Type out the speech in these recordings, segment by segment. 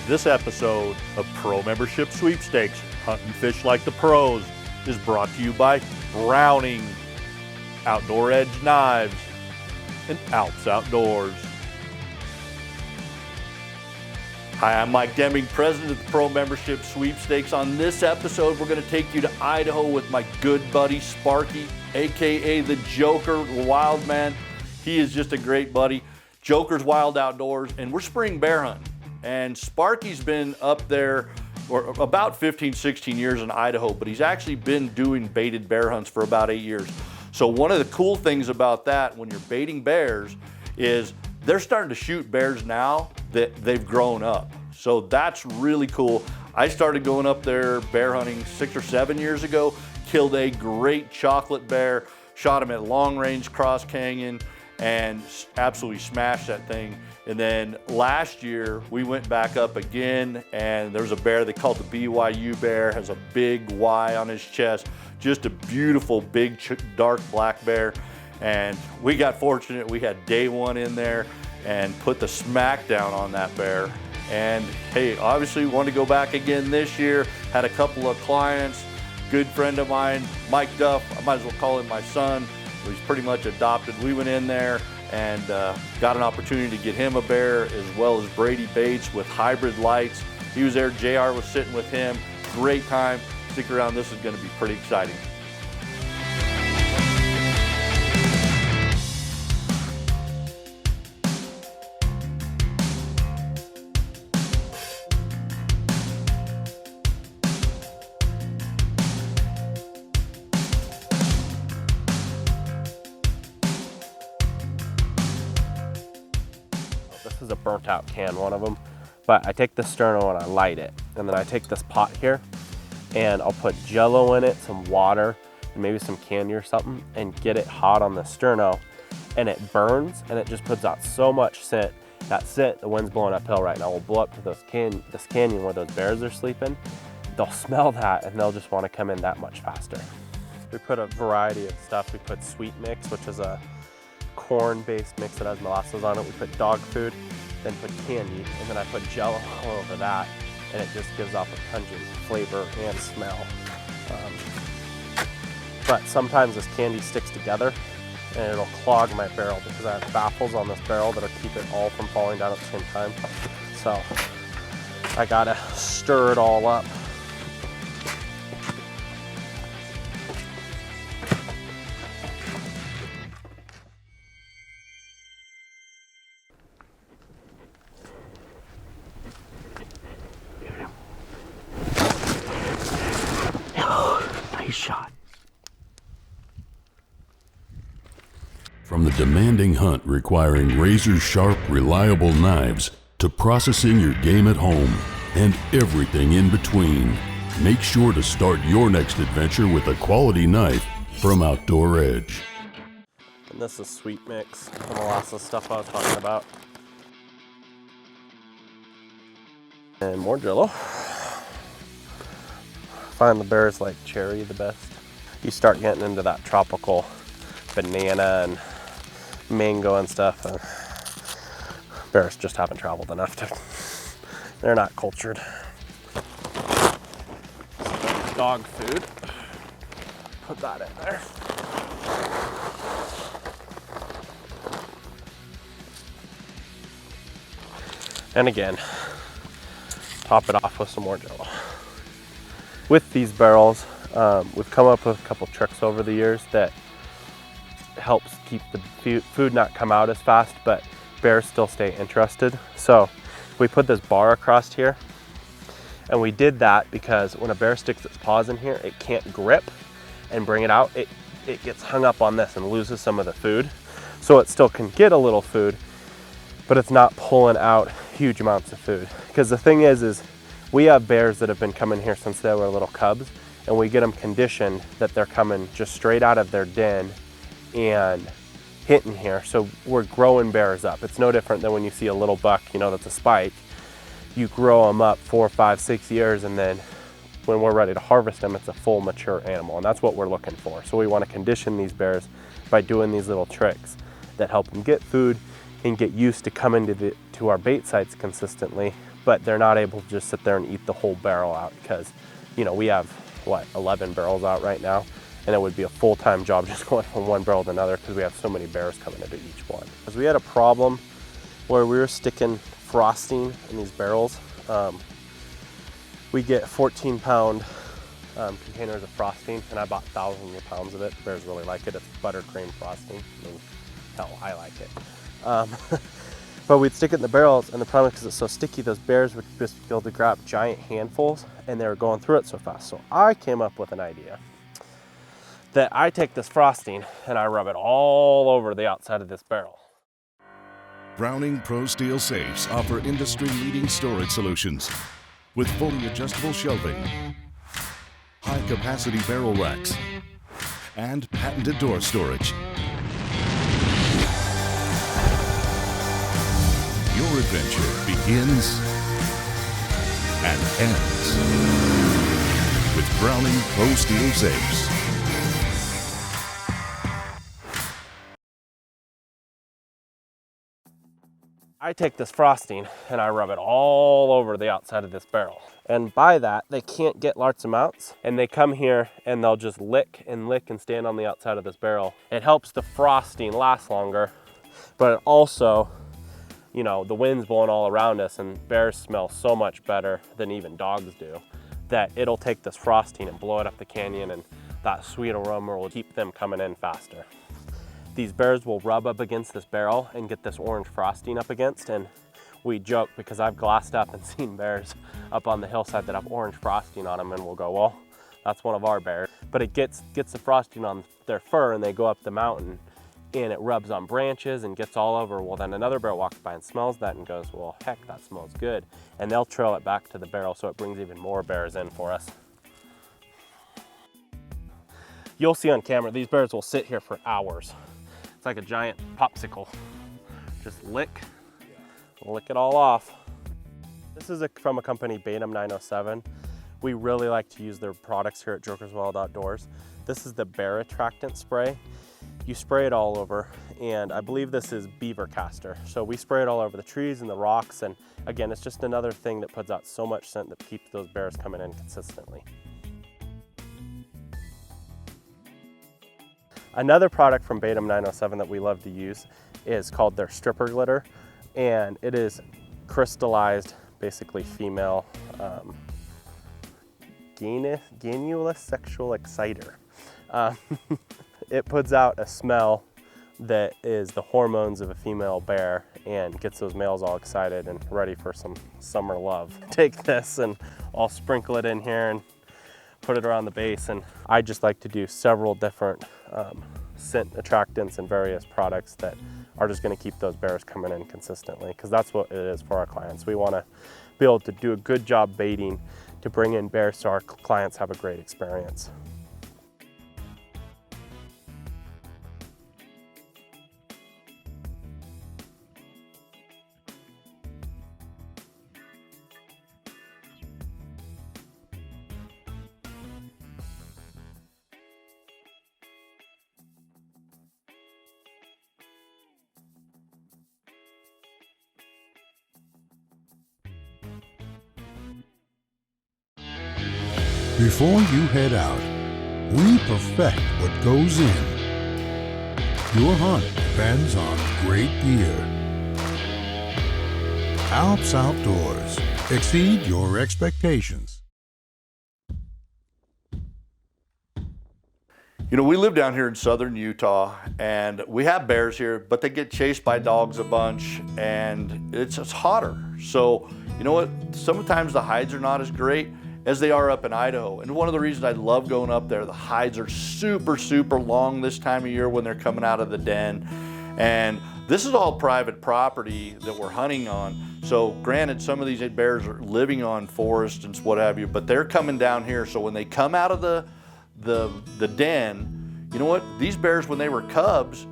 This episode of Pro Membership Sweepstakes, Hunt and Fish Like the Pros, is brought to you by Browning, Outdoor Edge Knives, and Alps Outdoors. Hi, I'm Mike Deming, president of the Pro Membership Sweepstakes. On this episode, we're going to take you to Idaho with my good buddy Sparky, aka the Joker, Wild Man. He is just a great buddy. Joker's Wild Outdoors, and we're spring bear hunting. And Sparky's been up there for about 15, 16 years in Idaho, but he's actually been doing baited bear hunts for about 8 years. So one of the cool things about that when you're baiting bears is they're starting to shoot bears now that they've grown up. So that's really cool. I started going up there bear hunting 6 or 7 years ago, killed a great chocolate bear, shot him at long range cross canyon, and absolutely smashed that thing. And then last year we went back up again, and there's a bear they call the BYU bear, has a big Y on his chest, just a beautiful big dark black bear. And we got fortunate, we had day one in there and put the smackdown on that bear. And hey, obviously we wanted to go back again this year, had a couple of clients, good friend of mine, Mike Duff, I might as well call him my son, he's pretty much adopted. We went in there and got an opportunity to get him a bear, as well as Brady Bates with hybrid lights. He was there, JR was sitting with him. Great time. Stick around, this is gonna be pretty exciting. This is a burnt out can, one of them. But I take the sterno and I light it. And then I take this pot here and I'll put Jello in it, some water, and maybe some candy or something, and get it hot on the sterno. And it burns and it just puts out so much scent. That scent, the wind's blowing uphill right now, will blow up to this canyon where those bears are sleeping. They'll smell that and they'll just want to come in that much faster. We put a variety of stuff. We put Sweet Mix, which is a corn-based mix that has molasses on it. We put dog food, then put candy, and then I put Jello all over that, and it just gives off a pungent flavor and smell. But sometimes this candy sticks together and it'll clog my barrel because I have baffles on this barrel that'll keep it all from falling down at the same time. So I gotta stir it all up. Nice shot. From the demanding hunt requiring razor-sharp, reliable knives to processing your game at home and everything in between, make sure to start your next adventure with a quality knife from Outdoor Edge. And this is Sweet Mix, the molasses stuff I was talking about. And more Jello. Find the bears like cherry the best. You start getting into that tropical banana and mango and stuff, and bears just haven't traveled enough to, they're not cultured. So dog food, put that in there. And again, top it off with some more Jello. With these barrels, we've come up with a couple tricks over the years that helps keep the food not come out as fast, but bears still stay interested. So we put this bar across here, and we did that because when a bear sticks its paws in here, it can't grip and bring it out. It gets hung up on this and loses some of the food. So it still can get a little food, but it's not pulling out huge amounts of food. Because the thing is we have bears that have been coming here since they were little cubs, and we get them conditioned that they're coming just straight out of their den and hitting here. So we're growing bears up. It's no different than when you see a little buck, you know, that's a spike. You grow them up 4, 5, 6 years, and then when we're ready to harvest them, it's a full mature animal, and that's what we're looking for. So we want to condition these bears by doing these little tricks that help them get food, and get used to coming to our bait sites consistently, but they're not able to just sit there and eat the whole barrel out because, you know, we have, what, 11 barrels out right now, and it would be a full-time job just going from one barrel to another because we have so many bears coming into each one. Because we had a problem where we were sticking frosting in these barrels. We get 14-pound containers of frosting, and I bought thousands of pounds of it. Bears really like it. It's buttercream frosting. I mean, hell, I like it. But we'd stick it in the barrels, and the problem is because it's so sticky, those bears would just be able to grab giant handfuls, and they were going through it so fast. So I came up with an idea that I take this frosting and I rub it all over the outside of this barrel. Browning Pro Steel Safes offer industry-leading storage solutions with fully adjustable shelving, high-capacity barrel racks, and patented door storage. Your adventure begins and ends with Browning Pro Steel Safes. I take this frosting and I rub it all over the outside of this barrel. And by that, they can't get large amounts, and they come here and they'll just lick and stand on the outside of this barrel. It helps the frosting last longer, but it also, you know, the wind's blowing all around us and bears smell so much better than even dogs do that it'll take this frosting and blow it up the canyon, and that sweet aroma will keep them coming in faster. These bears will rub up against this barrel and get this orange frosting up against, and we joke because I've glassed up and seen bears up on the hillside that have orange frosting on them, and we'll go, well, that's one of our bears. But it gets the frosting on their fur, and they go up the mountain and it rubs on branches and gets all over. Well, then another bear walks by and smells that and goes, well, heck, that smells good. And they'll trail it back to the barrel, so it brings even more bears in for us. You'll see on camera, these bears will sit here for hours. It's like a giant popsicle. Just lick it all off. This is from a company, Batum 907. We really like to use their products here at Joker's Wild Outdoors. This is the bear attractant spray. You spray it all over, and I believe this is beaver castor. So we spray it all over the trees and the rocks, and again, it's just another thing that puts out so much scent that keeps those bears coming in consistently. Another product from Batum 907 that we love to use is called their stripper glitter, and it is crystallized, basically female ganulous sexual exciter. It puts out a smell that is the hormones of a female bear and gets those males all excited and ready for some summer love. Take this and I'll sprinkle it in here and put it around the base, and I just like to do several different scent attractants and various products that are just going to keep those bears coming in consistently, because that's what it is for our clients. We want to be able to do a good job baiting to bring in bears so our clients have a great experience. Before you head out, we perfect what goes in. Your hunt depends on great gear. Alps Outdoors. Exceed your expectations. You know, we live down here in southern Utah, and we have bears here, but they get chased by dogs a bunch, and it's hotter. So, you know what? Sometimes the hides are not as great as they are up in Idaho. And one of the reasons I love going up there, the hides are super, super long this time of year when they're coming out of the den. And this is all private property that we're hunting on. So granted, some of these bears are living on forest and what have you, but they're coming down here. So when they come out of the den, you know what? These bears, when they were cubs,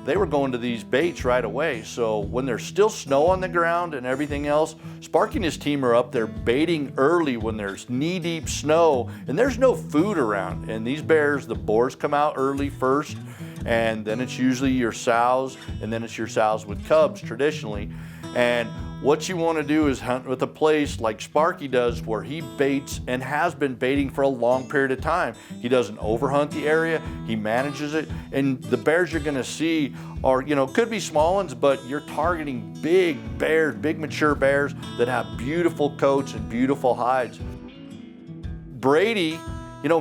they were going to these baits right away. So when there's still snow on the ground and everything else, Sparky and his team are up there baiting early when there's knee-deep snow and there's no food around. And these bears, the boars come out early first, and then it's usually your sows, and then it's your sows with cubs traditionally. And what you want to do is hunt with a place like Sparky does, where he baits and has been baiting for a long period of time. He doesn't overhunt the area, he manages it, and the bears you're going to see are, could be small ones, but you're targeting big bears, big mature bears that have beautiful coats and beautiful hides. Brady,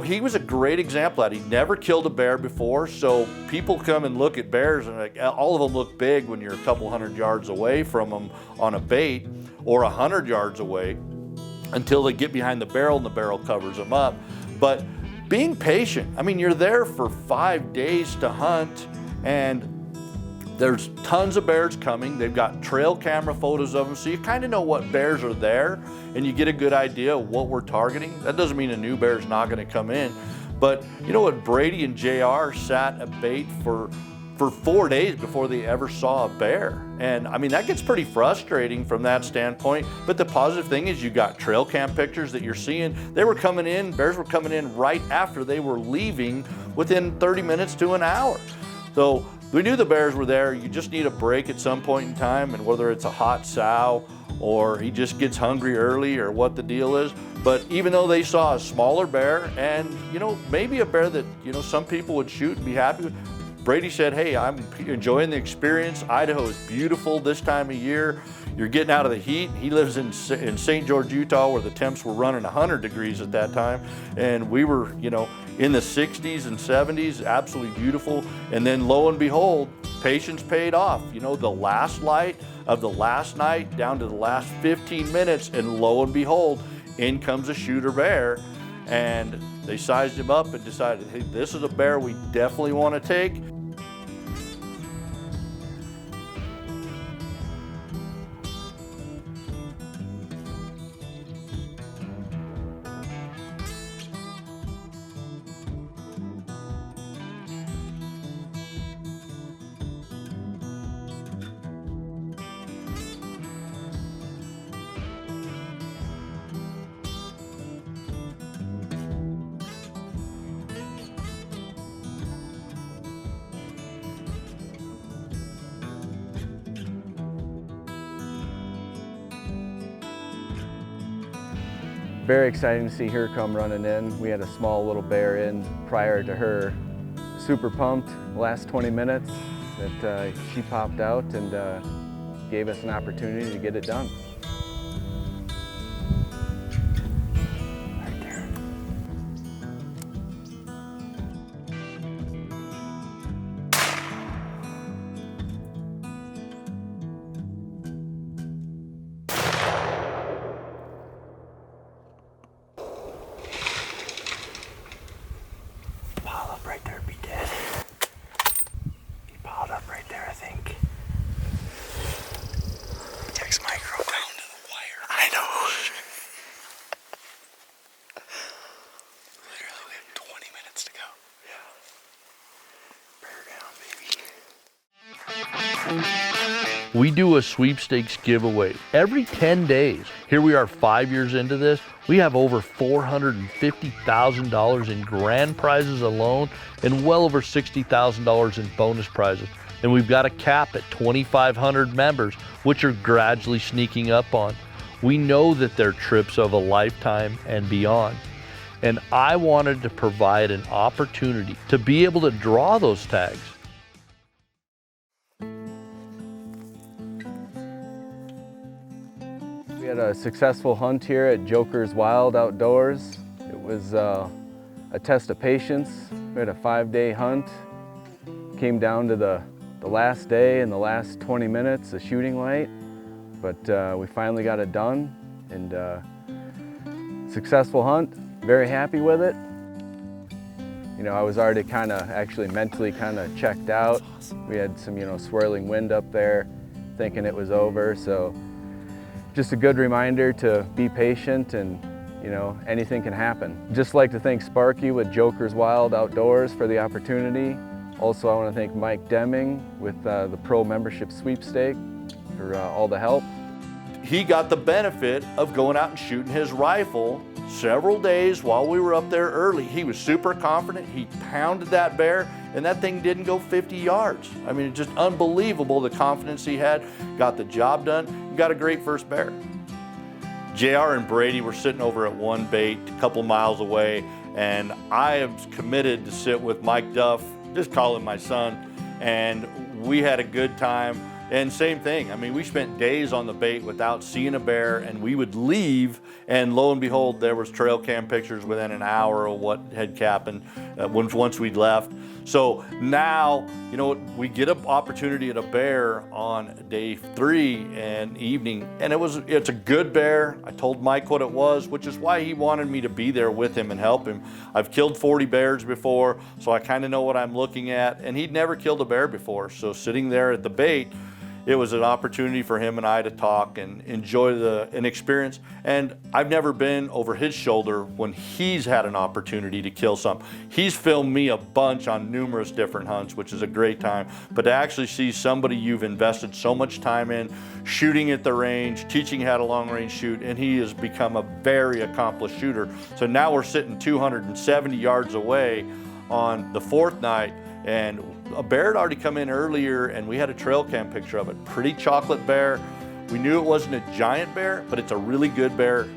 he was a great example of that. He never killed a bear before, so people come and look at bears and all of them look big when you're a couple hundred yards away from them on a bait, or 100 yards away, until they get behind the barrel and the barrel covers them up. But being patient, you're there for 5 days to hunt, and there's tons of bears coming. They've got trail camera photos of them, so you kind of know what bears are there, and you get a good idea of what we're targeting. That doesn't mean a new bear's not going to come in, but you know what? Brady and JR sat a bait for 4 days before they ever saw a bear. And that gets pretty frustrating from that standpoint. But the positive thing is you got trail cam pictures that you're seeing. Bears were coming in right after they were leaving, within 30 minutes to an hour. So we knew the bears were there. You just need a break at some point in time, and whether it's a hot sow or he just gets hungry early or what the deal is. But even though they saw a smaller bear, and maybe a bear that some people would shoot and be happy with, Brady said, hey, I'm enjoying the experience. Idaho is beautiful this time of year. You're getting out of the heat. He lives in St. George, Utah, where the temps were running 100 degrees at that time. And we were, in the 60s and 70s, absolutely beautiful. And then lo and behold, patience paid off. The last light of the last night down to the last 15 minutes, and lo and behold, in comes a shooter bear. And they sized him up and decided, hey, this is a bear we definitely want to take. Very exciting to see her come running in. We had a small little bear in prior to her. Super pumped the last 20 minutes that she popped out and gave us an opportunity to get it done. Right there. Right there, be dead. He piled up right there, I think. Text micro down to the wire. I know. Literally, we have 20 minutes to go. Yeah. Bear down, baby. We do a sweepstakes giveaway every 10 days. Here we are 5 years into this. We have over $450,000 in grand prizes alone, and well over $60,000 in bonus prizes. And we've got a cap at 2,500 members, which are gradually sneaking up on. We know that they're trips of a lifetime and beyond. And I wanted to provide an opportunity to be able to draw those tags. We had a successful hunt here at Joker's Wild Outdoors. It was a test of patience. We had a 5-day hunt. Came down to the last day and the last 20 minutes of shooting light, but we finally got it done, and successful hunt. Very happy with it. I was already actually mentally checked out. We had some, swirling wind up there, thinking it was over, so just a good reminder to be patient, and anything can happen. Just like to thank Sparky with Joker's Wild Outdoors for the opportunity. Also, I want to thank Mike Deming with the Pro Membership Sweepstake for all the help. he got the benefit of going out and shooting his rifle several days while we were up there early. He was super confident. He pounded that bear, and that thing didn't go 50 yards. I mean, it's just unbelievable the confidence he had. Got the job done. Got a great first bear. JR and Brady were sitting over at one bait a couple miles away, and I am committed to sit with Mike Duff, just call him my son, and we had a good time. And same thing, I mean, we spent days on the bait without seeing a bear, and we would leave, and lo and behold, there was trail cam pictures within an hour of what had happened once we'd left. So now, you know, we get an opportunity at a bear on day 3 and evening, and it's a good bear. I told Mike what it was, which is why he wanted me to be there with him and help him. I've killed 40 bears before, so I kind of know what I'm looking at, and he'd never killed a bear before. So sitting there at the bait, it was an opportunity for him and I to talk and enjoy an experience. And I've never been over his shoulder when he's had an opportunity to kill something. He's filmed me a bunch on numerous different hunts, which is a great time. But to actually see somebody you've invested so much time in, shooting at the range, teaching how to long range shoot, and he has become a very accomplished shooter. So now we're sitting 270 yards away on the 4th night, and a bear had already come in earlier, and we had a trail cam picture of it. Pretty chocolate bear. We knew it wasn't a giant bear, but it's a really good bear,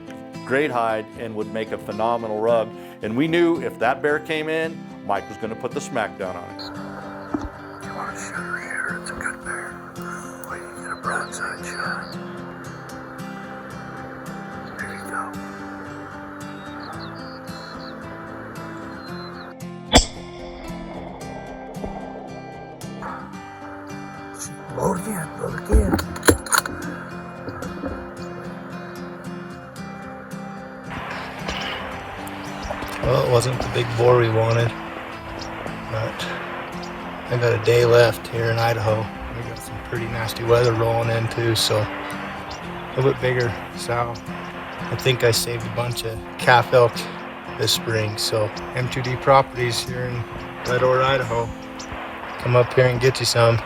great hide, and would make a phenomenal rug. And we knew if that bear came in, Mike was going to put the smack down on it. You want to shoot her here? It's a good bear. Wait, you get a broadside shot. There you go. Load again, load again. Well, it wasn't the big boar we wanted, but I got a day left here in Idaho. We got some pretty nasty weather rolling in too, so a little bit bigger sow. I think I saved a bunch of calf elk this spring, so M2D Properties here in Red Ore, Idaho. Come up here and get you some.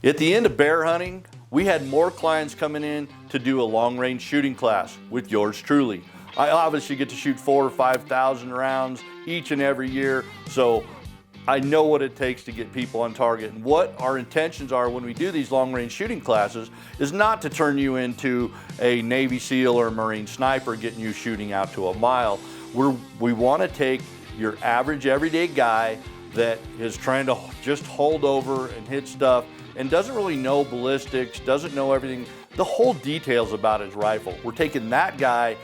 At the end of bear hunting, we had more clients coming in to do a long-range shooting class with yours truly. I obviously get to shoot 4,000 or 5,000 rounds each and every year, so I know what it takes to get people on target. And what our intentions are when we do these long-range shooting classes is not to turn you into a Navy SEAL or a Marine sniper getting you shooting out to a mile. We want to take your average everyday guy that is trying to just hold over and hit stuff and doesn't really know ballistics, doesn't know everything, the whole details about his rifle. We're taking that guy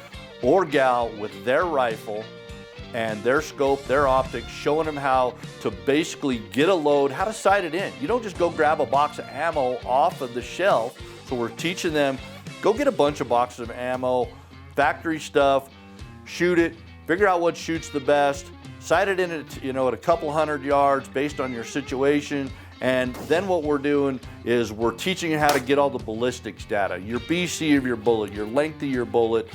or gal with their rifle and their scope, their optics, showing them how to basically get a load, how to sight it in. You don't just go grab a box of ammo off of the shelf. So we're teaching them, go get a bunch of boxes of ammo, factory stuff, shoot it, figure out what shoots the best, sight it in at, at a couple hundred yards based on your situation. And then what we're doing is we're teaching you how to get all the ballistics data, your BC of your bullet, your length of your bullet,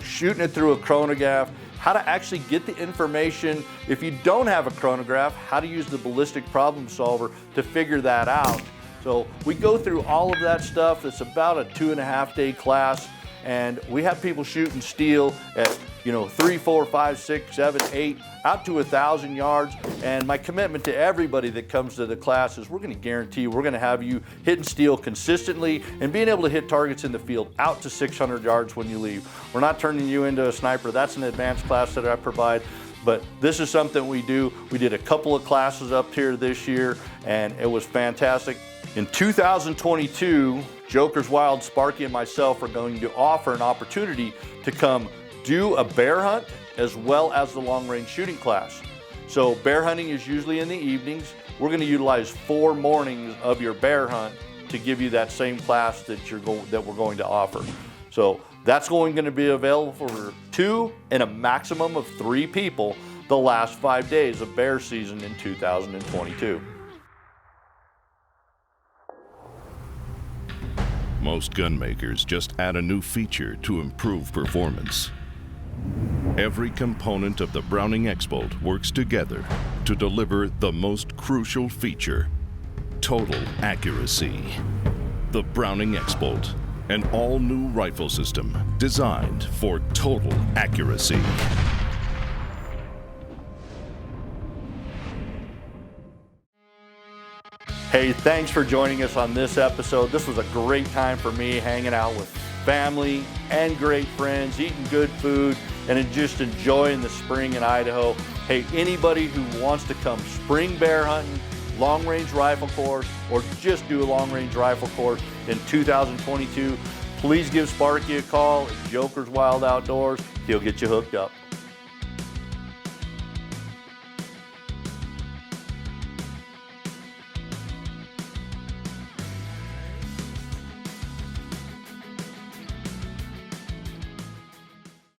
shooting it through a chronograph, how to actually get the information. If you don't have a chronograph, how to use the ballistic problem solver to figure that out. So we go through all of that stuff. It's about a 2.5-day class, and we have people shooting steel at 3, 4, 5, 6, 7, 8, out to 1,000 yards. And my commitment to everybody that comes to the class is we're going to guarantee we're going to have you hitting steel consistently and being able to hit targets in the field out to 600 yards when you leave. We're not turning you into a sniper. That's an advanced class that I provide. But this is something we do. We did a couple of classes up here this year, and it was fantastic. In 2022, Joker's Wild, Sparky, and myself are going to offer an opportunity to come do a bear hunt as well as the long-range shooting class. So bear hunting is usually in the evenings. We're going to utilize 4 mornings of your bear hunt to give you that same class that we're going to offer. So that's going to be available for 2 and a maximum of 3 people the last 5 days of bear season in 2022. Most gun makers just add a new feature to improve performance. Every component of the Browning X-Bolt works together to deliver the most crucial feature: total accuracy. The Browning X-Bolt, an all-new rifle system designed for total accuracy. Hey, thanks for joining us on this episode. This was a great time for me, hanging out with family and great friends, eating good food, and just enjoying the spring in Idaho. Hey, anybody who wants to come spring bear hunting, long-range rifle course, or just do a long-range rifle course in 2022, please give Sparky a call at Joker's Wild Outdoors. He'll get you hooked up.